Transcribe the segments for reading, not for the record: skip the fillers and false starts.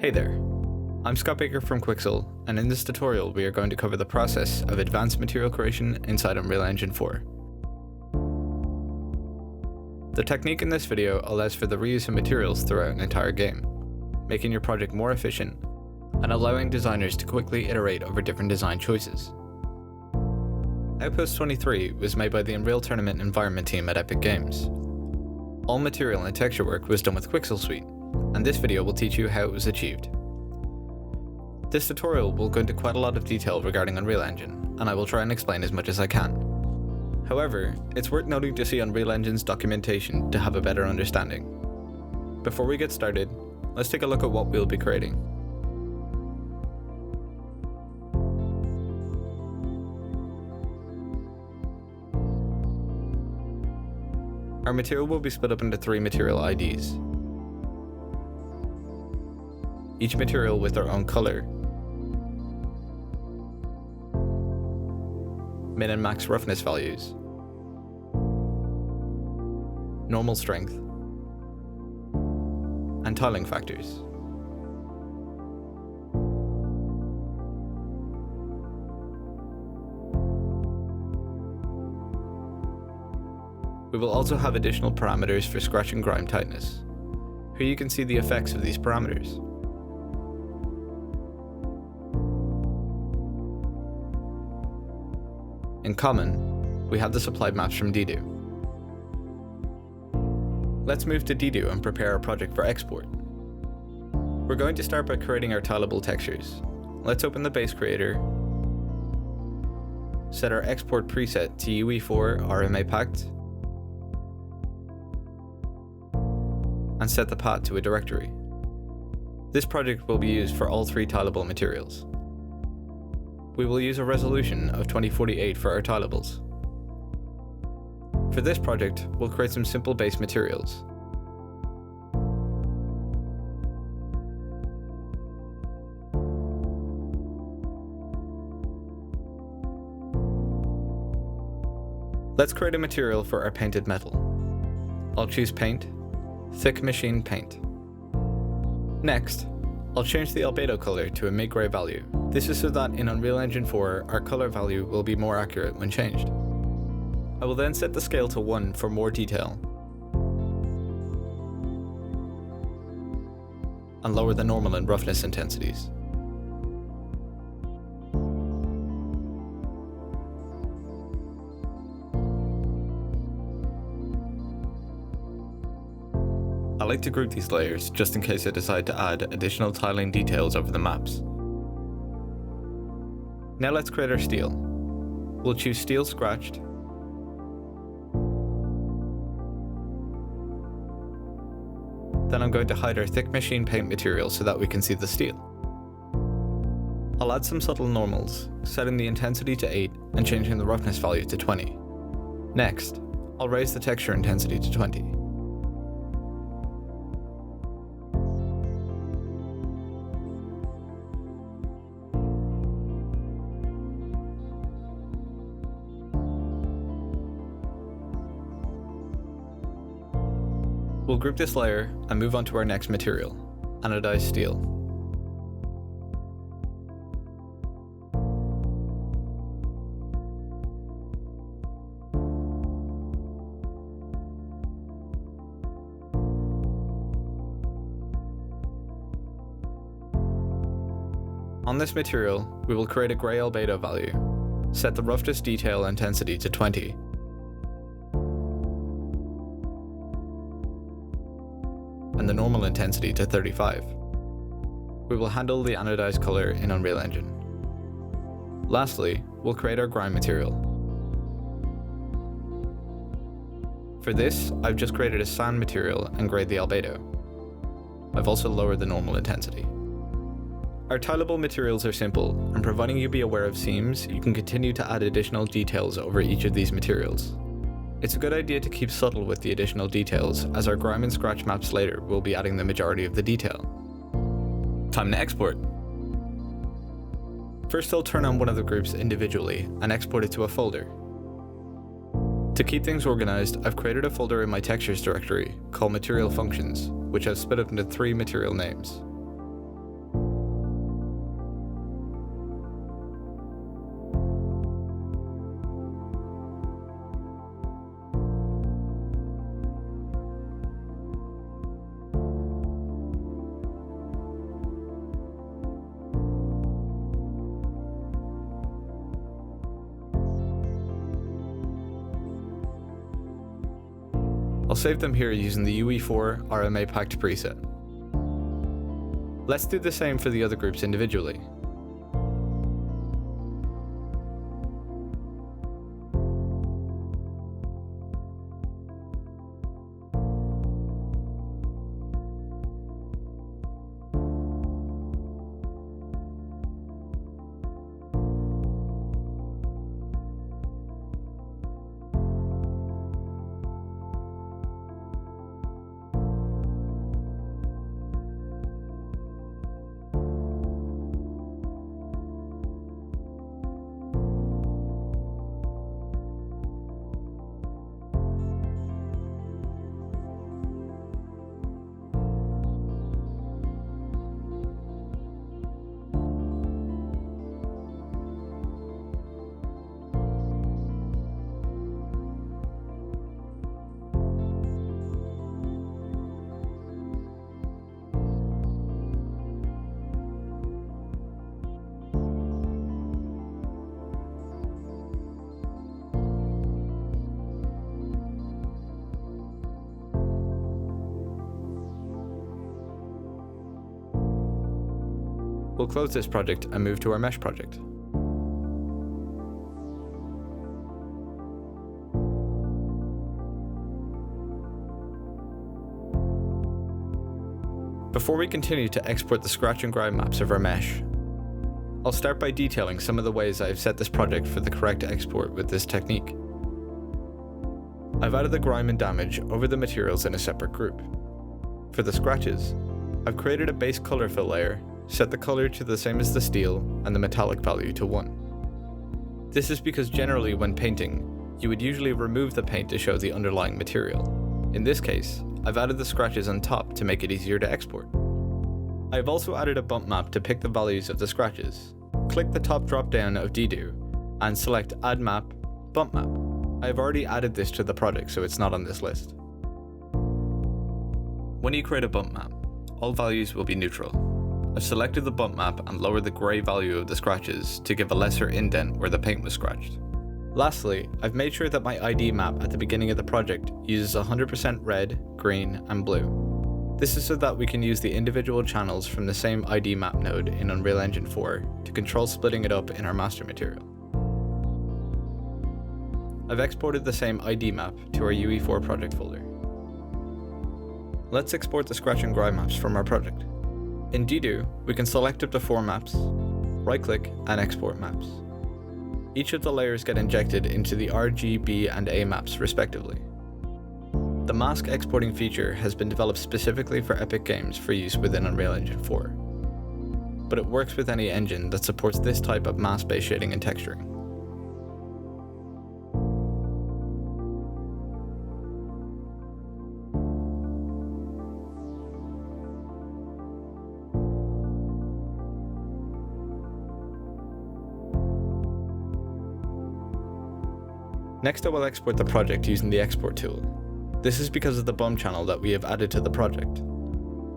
Hey there, I'm Scott Baker from Quixel, and in this tutorial we are going to cover the process of advanced material creation inside Unreal Engine 4. The technique in this video allows for the reuse of materials throughout an entire game, making your project more efficient and allowing designers to quickly iterate over different design choices. Outpost 23 was made by the Unreal Tournament environment team at Epic Games. All material and texture work was done with Quixel Suite, and this video will teach you how it was achieved. This tutorial will go into quite a lot of detail regarding Unreal Engine, and I will try and explain as much as I can. However, it's worth noting to see Unreal Engine's documentation to have a better understanding. Before we get started, let's take a look at what we'll be creating. Our material will be split up into 3 material IDs. Each material with their own color, min and max roughness values, normal strength, and tiling factors. We will also have additional parameters for scratch and grime tightness. Here you can see the effects of these parameters. In common, we have the supplied maps from DDO. Let's move to DDO and prepare our project for export. We're going to start by creating our tileable textures. Let's open the base creator, set our export preset to UE4 RMA packed, and set the path to a directory. This project will be used for all 3 tileable materials. We will use a resolution of 2048 for our tileables. For this project, we'll create some simple base materials. Let's create a material for our painted metal. I'll choose Paint, Thick Machine Paint. Next, I'll change the albedo color to a mid-gray value. This is so that in Unreal Engine 4, our color value will be more accurate when changed. I will then set the scale to 1 for more detail, and lower the normal and roughness intensities. I like to group these layers just in case I decide to add additional tiling details over the maps. Now let's create our steel. We'll choose Steel Scratched, then I'm going to hide our thick machine paint material so that we can see the steel. I'll add some subtle normals, setting the intensity to 8 and changing the roughness value to 20. Next, I'll raise the texture intensity to 20. We'll group this layer and move on to our next material, anodized steel. On this material, we will create a gray albedo value, set the roughness detail intensity to 20, and the normal intensity to 35. We will handle the anodized color in Unreal Engine. Lastly, we'll create our grime material. For this, I've just created a sand material and grayed the albedo. I've also lowered the normal intensity. Our tileable materials are simple, and providing you be aware of seams, you can continue to add additional details over each of these materials. It's a good idea to keep subtle with the additional details, as our grime and scratch maps later will be adding the majority of the detail. Time to export. First, I'll turn on one of the groups individually and export it to a folder. To keep things organized, I've created a folder in my textures directory called Material Functions, which I've split up into 3 material names. I'll save them here using the UE4 RMA packed preset. Let's do the same for the other groups individually. We'll close this project and move to our mesh project. Before we continue to export the scratch and grind maps of our mesh, I'll start by detailing some of the ways I've set this project for the correct export with this technique. I've added the grime and damage over the materials in a separate group. For the scratches, I've created a base color fill layer, set the color to the same as the steel and the metallic value to 1. This is because generally when painting, you would usually remove the paint to show the underlying material. In this case, I've added the scratches on top to make it easier to export. I've also added a bump map to pick the values of the scratches. Click the top drop down of DDO and select Add Map, Bump Map. I've already added this to the project so it's not on this list. When you create a bump map, all values will be neutral. I've selected the bump map and lowered the grey value of the scratches to give a lesser indent where the paint was scratched. Lastly, I've made sure that my ID map at the beginning of the project uses 100% red, green, and blue. This is so that we can use the individual channels from the same ID map node in Unreal Engine 4 to control splitting it up in our master material. I've exported the same ID map to our UE4 project folder. Let's export the scratch and grind maps from our project. In DDO, we can select up to 4 maps, right-click and export maps. Each of the layers get injected into the R, G, B, and A maps respectively. The mask exporting feature has been developed specifically for Epic Games for use within Unreal Engine 4, but it works with any engine that supports this type of mask-based shading and texturing. Next, I will export the project using the export tool. This is because of the bump channel that we have added to the project.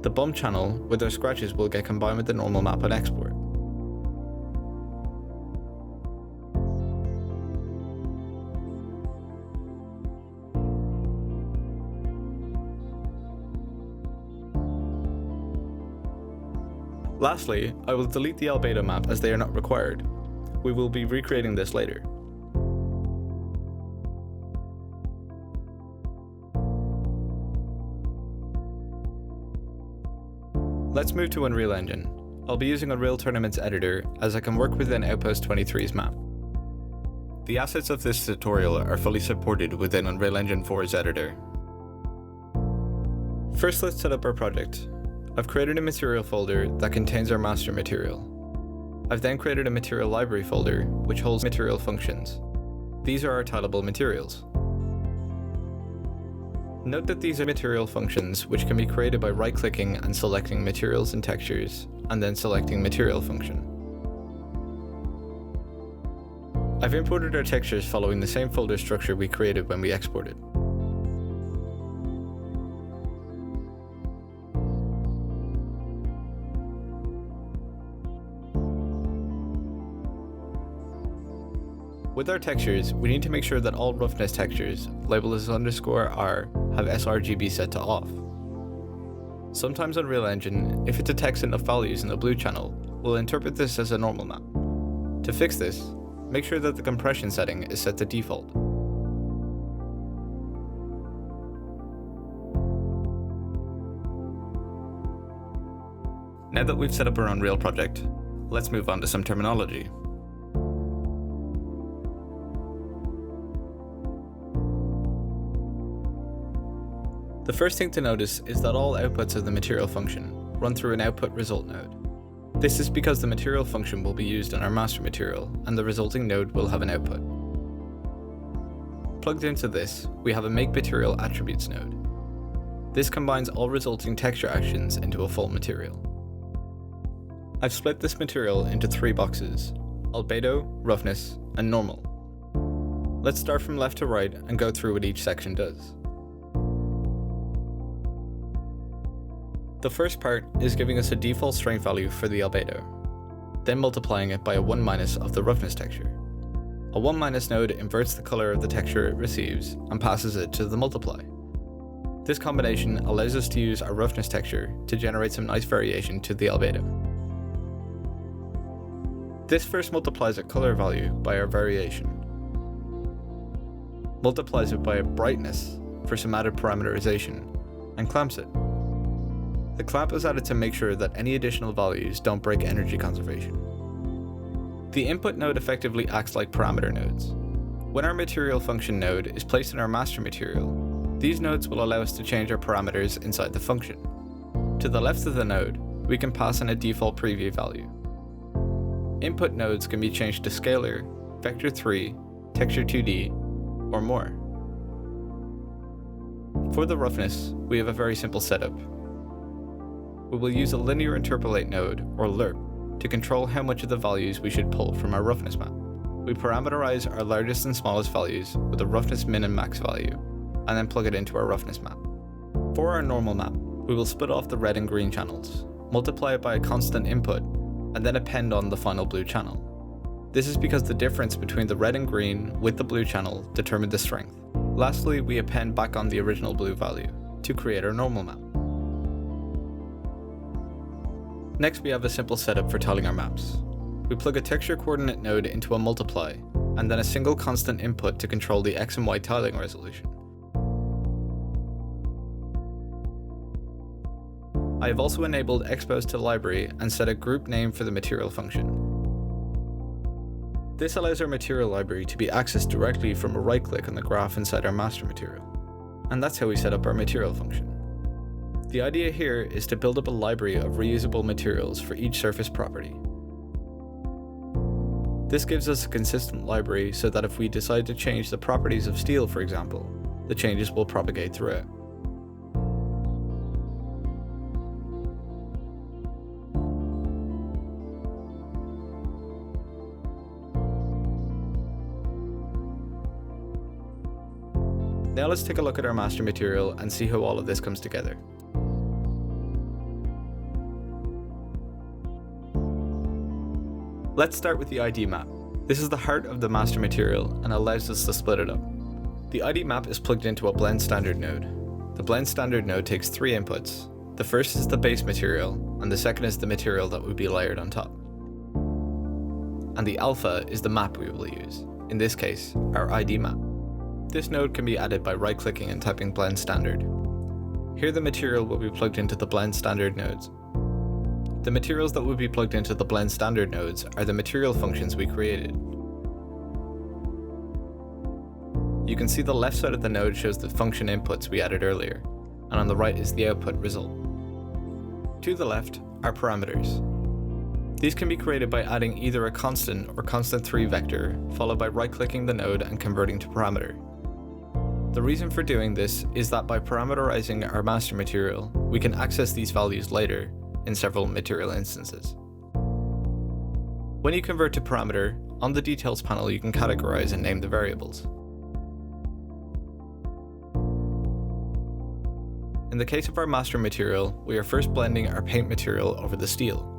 The bump channel with our scratches will get combined with the normal map on export. Lastly, I will delete the albedo map as they are not required. We will be recreating this later. Let's move to Unreal Engine. I'll be using Unreal Tournament's editor as I can work within Outpost 23's map. The assets of this tutorial are fully supported within Unreal Engine 4's editor. First, let's set up our project. I've created a material folder that contains our master material. I've then created a material library folder which holds material functions. These are our tileable materials. Note that these are material functions which can be created by right-clicking and selecting materials and textures, and then selecting material function. I've imported our textures following the same folder structure we created when we exported. With our textures, we need to make sure that all roughness textures, labeled as _R, have sRGB set to off. Sometimes Unreal Engine, if it detects enough values in the blue channel, will interpret this as a normal map. To fix this, make sure that the compression setting is set to default. Now that we've set up our Unreal project, let's move on to some terminology. The first thing to notice is that all outputs of the material function run through an output result node. This is because the material function will be used in our master material, and the resulting node will have an output. Plugged into this, we have a make material attributes node. This combines all resulting texture actions into a full material. I've split this material into 3 boxes: albedo, roughness, and normal. Let's start from left to right and go through what each section does. The first part is giving us a default strength value for the albedo, then multiplying it by a 1- of the roughness texture. A 1- node inverts the color of the texture it receives and passes it to the multiply. This combination allows us to use our roughness texture to generate some nice variation to the albedo. This first multiplies a color value by our variation, multiplies it by a brightness for some added parameterization, and clamps it. The clamp is added to make sure that any additional values don't break energy conservation. The input node effectively acts like parameter nodes. When our material function node is placed in our master material, these nodes will allow us to change our parameters inside the function. To the left of the node, we can pass in a default preview value. Input nodes can be changed to scalar, vector 3, texture 2D, or more. For the roughness, we have a very simple setup. We will use a linear interpolate node, or lerp, to control how much of the values we should pull from our roughness map. We parameterize our largest and smallest values with a roughness min and max value, and then plug it into our roughness map. For our normal map, we will split off the red and green channels, multiply it by a constant input, and then append on the final blue channel. This is because the difference between the red and green with the blue channel determine the strength. Lastly, we append back on the original blue value to create our normal map. Next, we have a simple setup for tiling our maps. We plug a texture coordinate node into a multiply, and then a single constant input to control the X and Y tiling resolution. I have also enabled Expose to Library and set a group name for the material function. This allows our material library to be accessed directly from a right-click on the graph inside our master material. And that's how we set up our material function. The idea here is to build up a library of reusable materials for each surface property. This gives us a consistent library so that if we decide to change the properties of steel, for example, the changes will propagate throughout. Now let's take a look at our master material and see how all of this comes together. Let's start with the ID map. This is the heart of the master material and allows us to split it up. The ID map is plugged into a blend standard node. The blend standard node takes 3 inputs. The first is the base material, and the second is the material that will be layered on top. And the alpha is the map we will use, in this case, our ID map. This node can be added by right-clicking and typing blend standard. Here the material will be plugged into the blend standard nodes. The materials that will be plugged into the blend standard nodes are the material functions we created. You can see the left side of the node shows the function inputs we added earlier, and on the right is the output result. To the left are parameters. These can be created by adding either a constant or constant3 vector, followed by right-clicking the node and converting to parameter. The reason for doing this is that by parameterizing our master material, we can access these values later in several material instances. When you convert to parameter, on the details panel you can categorize and name the variables. In the case of our master material, we are first blending our paint material over the steel.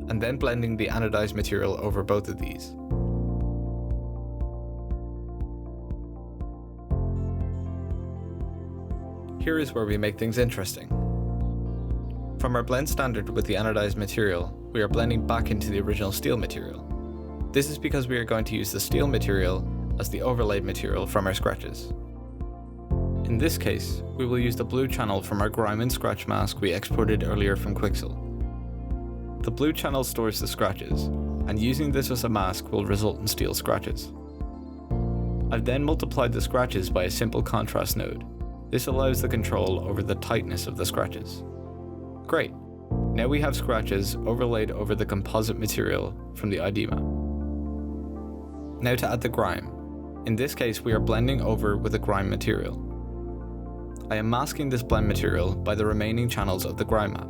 And then blending the anodized material over both of these. Here is where we make things interesting. From our blend standard with the anodized material, we are blending back into the original steel material. This is because we are going to use the steel material as the overlaid material from our scratches. In this case, we will use the blue channel from our grime and scratch mask we exported earlier from Quixel. The blue channel stores the scratches, and using this as a mask will result in steel scratches. I've then multiplied the scratches by a simple contrast node. This allows the control over the tightness of the scratches. Great! Now we have scratches overlaid over the composite material from the ID map. Now to add the grime. In this case, we are blending over with the grime material. I am masking this blend material by the remaining channels of the grime map.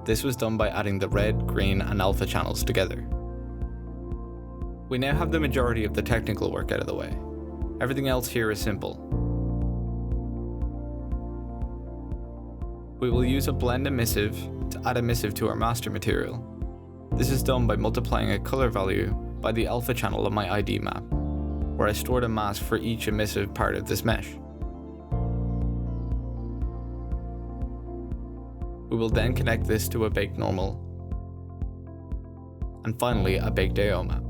This was done by adding the red, green, and alpha channels together. We now have the majority of the technical work out of the way. Everything else here is simple. We will use a blend emissive to add emissive to our master material. This is done by multiplying a color value by the alpha channel of my ID map, where I stored a mask for each emissive part of this mesh. We will then connect this to a baked normal, and finally a baked AO map.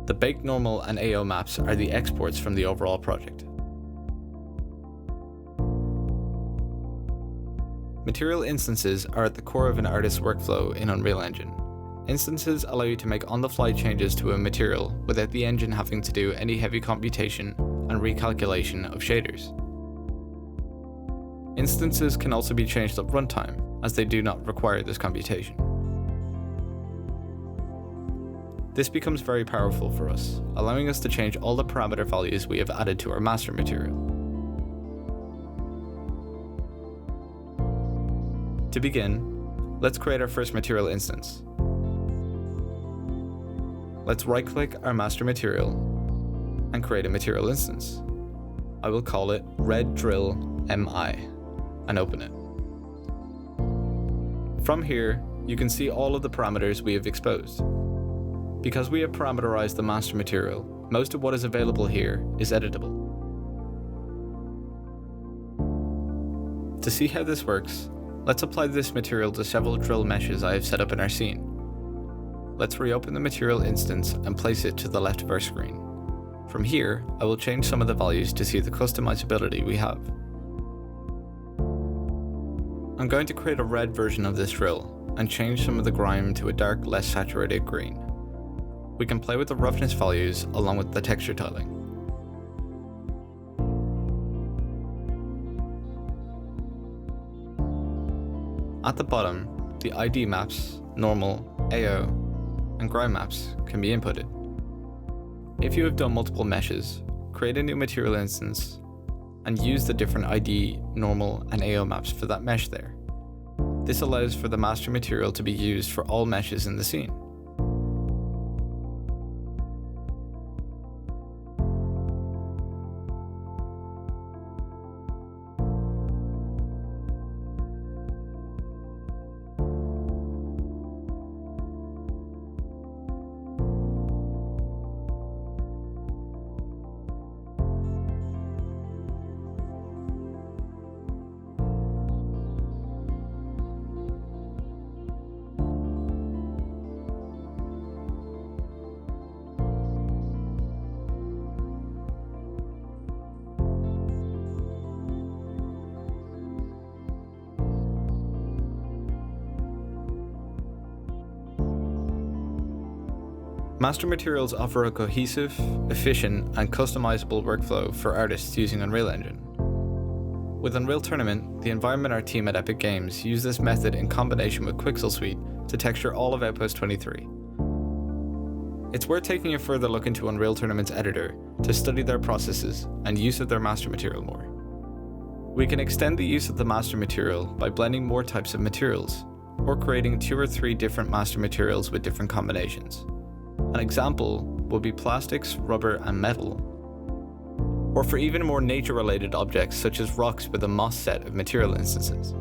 The baked normal and AO maps are the exports from the overall project. Material instances are at the core of an artist's workflow in Unreal Engine. Instances allow you to make on-the-fly changes to a material without the engine having to do any heavy computation and recalculation of shaders. Instances can also be changed at runtime, as they do not require this computation. This becomes very powerful for us, allowing us to change all the parameter values we have added to our master material. To begin, let's create our first material instance. Let's right-click our master material and create a material instance. I will call it Red Drill MI and open it. From here, you can see all of the parameters we have exposed. Because we have parameterized the master material, most of what is available here is editable. To see how this works, let's apply this material to several drill meshes I have set up in our scene. Let's reopen the material instance and place it to the left of our screen. From here, I will change some of the values to see the customizability we have. I'm going to create a red version of this drill and change some of the grime to a dark, less saturated green. We can play with the roughness values along with the texture tiling. At the bottom, the ID maps, normal, AO, and grime maps can be inputted. If you have done multiple meshes, create a new material instance and use the different ID, normal, and AO maps for that mesh there. This allows for the master material to be used for all meshes in the scene. Master materials offer a cohesive, efficient, and customizable workflow for artists using Unreal Engine. With Unreal Tournament, the environment our team at Epic Games used this method in combination with Quixel Suite to texture all of Outpost 23. It's worth taking a further look into Unreal Tournament's editor to study their processes and use of their master material more. We can extend the use of the master material by blending more types of materials, or creating 2 or 3 different master materials with different combinations. An example would be plastics, rubber, and metal, or for even more nature-related objects such as rocks with a moss set of material instances.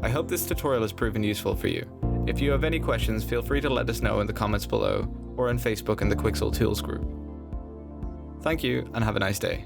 I hope this tutorial has proven useful for you. If you have any questions, feel free to let us know in the comments below or on Facebook in the Quixel Tools group. Thank you and have a nice day.